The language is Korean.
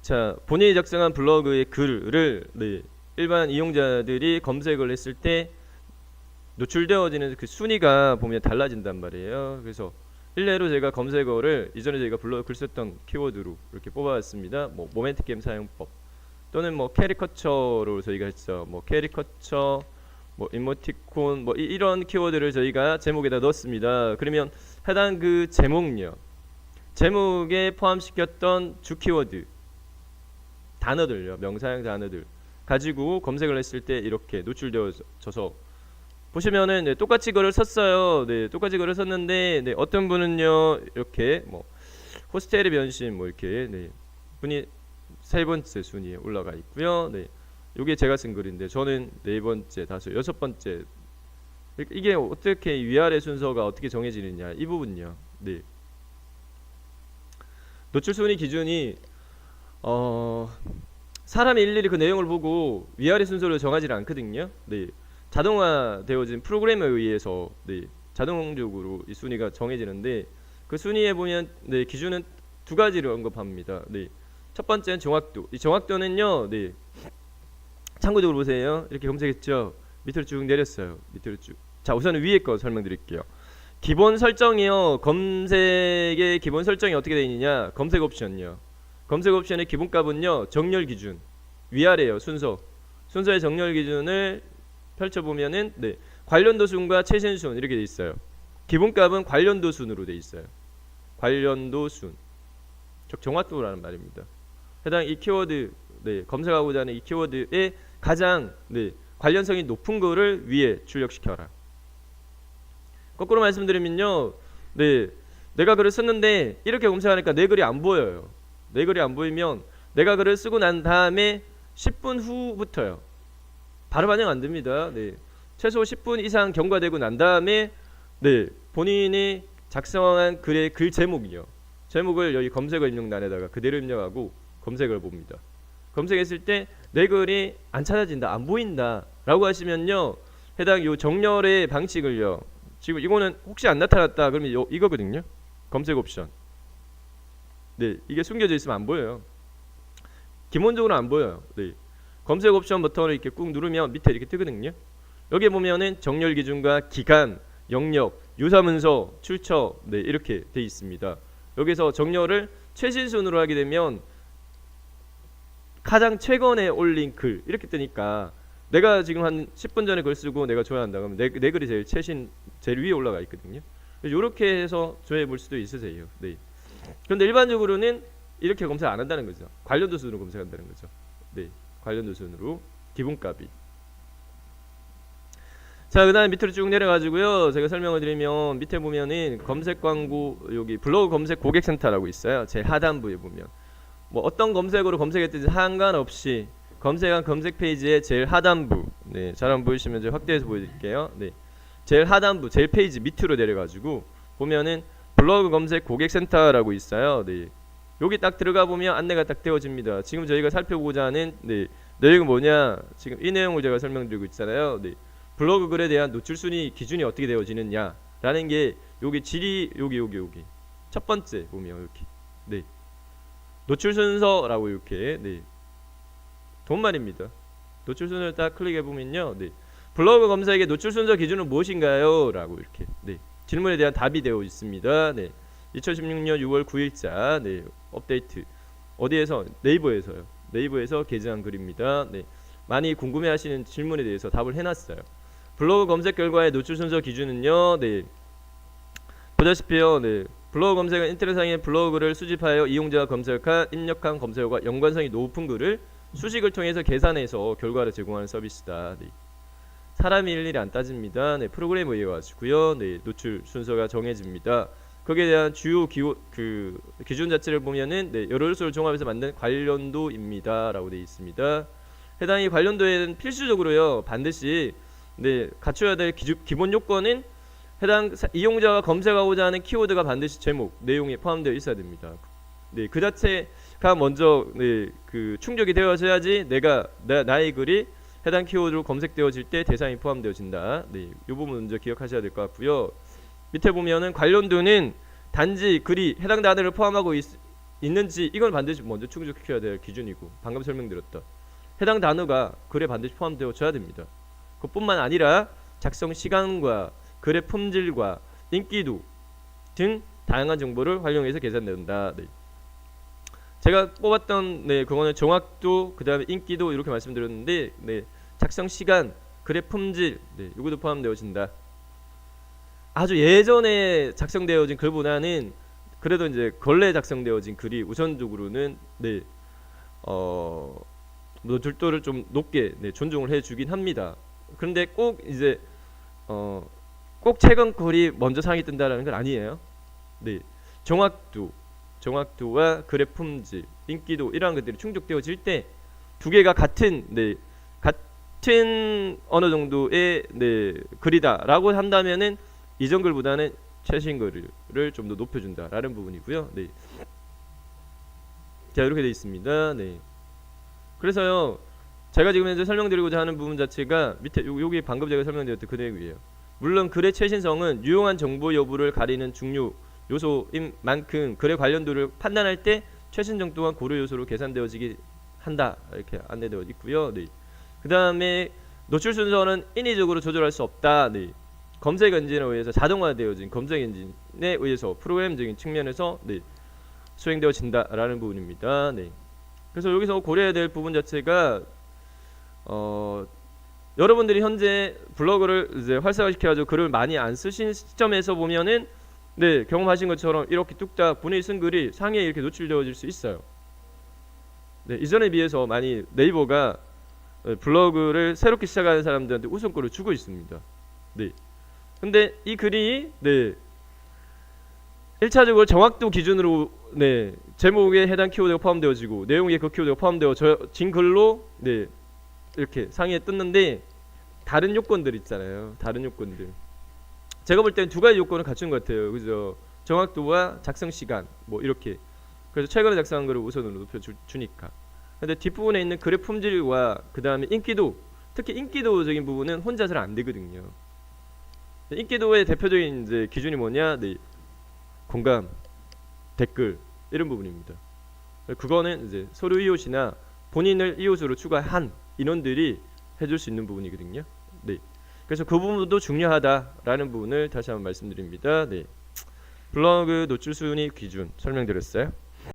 자, 본인이 작성한 블로그의 글을 일반 이용자들이 검색을 했을 때 노출되어지는 그 순위가 보면 달라진단 말이에요. 그래서 일례로 제가 검색어를 이전에 저희가 블로그 글 썼던 키워드로 이렇게 뽑아왔습니다. 뭐 모멘트 게임 사용법 또는 뭐 캐리커처로 저희가 했죠. 뭐 캐리커처, 뭐 이모티콘, 뭐 이런 키워드를 저희가 제목에다 넣었습니다. 그러면 해당 그 제목요, 제목에 포함시켰던 주 키워드 단어들요, 명사형 단어들 가지고 검색을 했을 때 이렇게 노출되어져서 보시면은 똑같이 글을 썼어요. 똑같이 글을 썼는데 어떤 분은요 이렇게 뭐 호스텔의 변신 뭐 이렇게 분이 세 번째 순위에 올라가 있고요. 요게 제가 쓴 글인데 저는 네 번째, 다섯, 여섯 번째. 이게 어떻게 위아래 순서가 어떻게 정해지느냐 이 부분요. 노출 순위 기준이 사람이 일일이 그 내용을 보고 위아래 순서를 정하지 않거든요. 자동화되어진 프로그램에 의해서 자동적으로 이 순위가 정해지는데 그 순위에 보면 기준은 두 가지를 언급합니다. 첫 번째는 정확도. 이 정확도는요, 참고적으로 보세요. 이렇게 검색했죠. 밑으로 쭉 내렸어요. 밑으로 쭉. 자, 우선 위에 거 설명드릴게요. 기본 설정이요. 검색의 기본 설정이 어떻게 되어 있느냐? 검색 옵션이요. 검색 옵션의 기본값은요, 정렬 기준. 위아래요. 순서의 정렬 기준을 펼쳐보면은 관련도 순과 최신 순 이렇게 돼 있어요. 기본값은 관련도 순으로 돼 있어요. 관련도 순. 즉 정확도라는 말입니다. 해당 이 키워드 검색하고자 하는 이 키워드의 가장 관련성이 높은 거를 위에 출력시켜라. 거꾸로 말씀드리면요, 내가 글을 썼는데 이렇게 검색하니까 내 글이 안 보여요. 내 글이 안 보이면 내가 글을 쓰고 난 다음에 10분 후부터요. 바로 반영 안 됩니다. 최소 10분 이상 경과되고 난 다음에 본인이 작성한 글의 글 제목이요. 제목을 여기 검색어 입력란에다가 그대로 입력하고 검색을 봅니다. 검색했을 때 내 글이 안 찾아진다, 안 보인다 라고 하시면요, 해당 요 정렬의 방식을요, 지금 이거는 혹시 안 나타났다 그러면 이거거든요. 검색 옵션. 이게 숨겨져 있으면 안 보여요. 기본적으로 안 보여요. 검색 옵션 버튼을 이렇게 꾹 누르면 밑에 이렇게 뜨거든요. 여기 보면은 정렬 기준과 기간, 영역, 유사 문서, 출처 이렇게 돼 있습니다. 여기서 정렬을 최신 순으로 하게 되면 가장 최근에 올린 글 이렇게 뜨니까 내가 지금 한 10분 전에 글 쓰고 내가 조회한다 그러면 내 글이 제일 최신, 제일 위에 올라가 있거든요. 이렇게 해서 조회해 볼 수도 있으세요. 그런데 일반적으로는 이렇게 검색 안 한다는 거죠. 관련도 순으로 검색한다는 거죠. 관련도 순으로 기본값이. 자, 그 다음에 밑으로 쭉 내려가지고요, 제가 설명을 드리면 밑에 보면은 검색 광고, 여기 블로그 검색 고객센터라고 있어요. 제일 하단부에 보면 뭐 어떤 검색어로 검색했든지 상관없이 검색한 검색 페이지의 제일 하단부, 잘 한번 보이시면 제가 확대해서 보여드릴게요. 제일 하단부, 제일 페이지 밑으로 내려가지고 보면은 블로그 검색 고객센터라고 있어요. 여기 딱 들어가 보면 안내가 딱 되어집니다. 지금 저희가 살펴보고자 하는 내용은 뭐냐? 지금 이 내용을 제가 설명드리고 있잖아요. 블로그 글에 대한 노출 순위 기준이 어떻게 되어지느냐라는 게 여기 질이 여기 첫 번째 보면 이렇게 노출 순서라고 이렇게 돈 말입니다. 노출 순서를 딱 클릭해 보면요, 블로그 검색의 노출 순서 기준은 무엇인가요? 라고 이렇게 질문에 대한 답이 되어 있습니다. 2016년 6월 9일자 업데이트 어디에서? 네이버에서요. 네이버에서 게재한 글입니다. 많이 궁금해하시는 질문에 대해서 답을 해놨어요. 블로그 검색 결과의 노출 순서 기준은요, 보다시피요, 블로그 검색은 인터넷상의 블로그를 수집하여 이용자가 검색한 입력한 검색어가 연관성이 높은 글을 수식을 통해서 계산해서 결과를 제공하는 서비스다. 사람이 일일이 안 따집니다. 프로그램에 의해 가지고요, 노출 순서가 정해집니다. 거기에 대한 주요 기준 자체를 보면은 여러 요소를 종합해서 만든 관련도입니다라고 되어 있습니다. 해당 이 관련도에는 필수적으로요, 반드시 갖춰야 될 기본 요건은 해당 이용자가 검색하고자 하는 키워드가 반드시 제목, 내용에 포함되어 있어야 됩니다. 그 자체가 먼저 그 충족이 되어져야지 나의 글이 해당 키워드로 검색되어질 때 대상이 포함되어진다. 이 부분 먼저 기억하셔야 될 것 같고요. 밑에 보면은 관련도는 단지 글이 해당 단어를 포함하고 있는지 이걸 반드시 먼저 충족시켜야 될 기준이고, 방금 설명드렸던 해당 단어가 글에 반드시 포함되어져야 됩니다. 그뿐만 아니라 작성 시간과 글의 품질과 인기도 등 다양한 정보를 활용해서 계산된다. 네. 제가 뽑았던 그거는 정확도, 그 다음에 인기도 이렇게 말씀드렸는데, 작성 시간, 글의 품질, 이것도 포함되어진다. 아주 예전에 작성되어진 글보다는 그래도 이제 근래 작성되어진 글이 우선적으로는 노출도를 좀 높게 존중을 해주긴 합니다. 그런데 꼭 이제 꼭 최근 글이 먼저 상위 뜬다라는 건 아니에요. 정확도와 글의 품질, 인기도 이러한 것들이 충족되어질 때 두 개가 같은 어느 정도의 글이다라고 한다면은 이전 글보다는 최신 글을 좀 더 높여준다라는 부분이고요. 자, 이렇게 되어 있습니다. 그래서요, 제가 지금 현재 설명드리고자 하는 부분 자체가 밑에 여기 방금 제가 설명드렸던 그 내용이에요. 물론 글의 최신성은 유용한 정보 여부를 가리는 중요 요소인 만큼 글의 관련도를 판단할 때 최신성 또한 고려 요소로 계산되어지게 한다, 이렇게 안내되어 있고요. 그 다음에 노출 순서는 인위적으로 조절할 수 없다. 검색 엔진에 의해서 자동화되어진 검색 엔진에 의해서 프로그램적인 측면에서 수행되어진다라는 부분입니다. 그래서 여기서 고려해야 될 부분 자체가 여러분들이 현재 블로그를 이제 활성화시켜가지고 글을 많이 안 쓰신 시점에서 보면은 경험하신 것처럼 이렇게 뚝딱 본인이 쓴 글이 상위에 이렇게 노출되어질 수 있어요. 이전에 비해서 많이 네이버가 블로그를 새롭게 시작하는 사람들한테 우선권을 주고 있습니다. 근데 이 글이 1차적으로 정확도 기준으로 제목에 해당 키워드가 포함되어지고 내용에 그 키워드가 포함되어진 글로 이렇게 상위에 떴는데, 다른 요건들 있잖아요. 다른 요건들. 제가 볼 때는 두 가지 요건을 갖춘 것 같아요. 그죠? 정확도와 작성 시간, 뭐 이렇게. 그래서 최근에 작성한 글을 우선으로 높여주니까. 근데 뒷부분에 있는 글의 품질과 그 다음에 인기도, 특히 인기도적인 부분은 혼자서는 안 되거든요. 인기도의 대표적인 이제 기준이 뭐냐? 공감, 댓글 이런 부분입니다. 그거는 이제 서류 이웃이나 본인을 이웃으로 추가한 인원들이 해줄 수 있는 부분이거든요. 그래서 그 부분도 중요하다라는 부분을 다시 한번 말씀드립니다. 블로그 노출 순위 기준 설명드렸어요.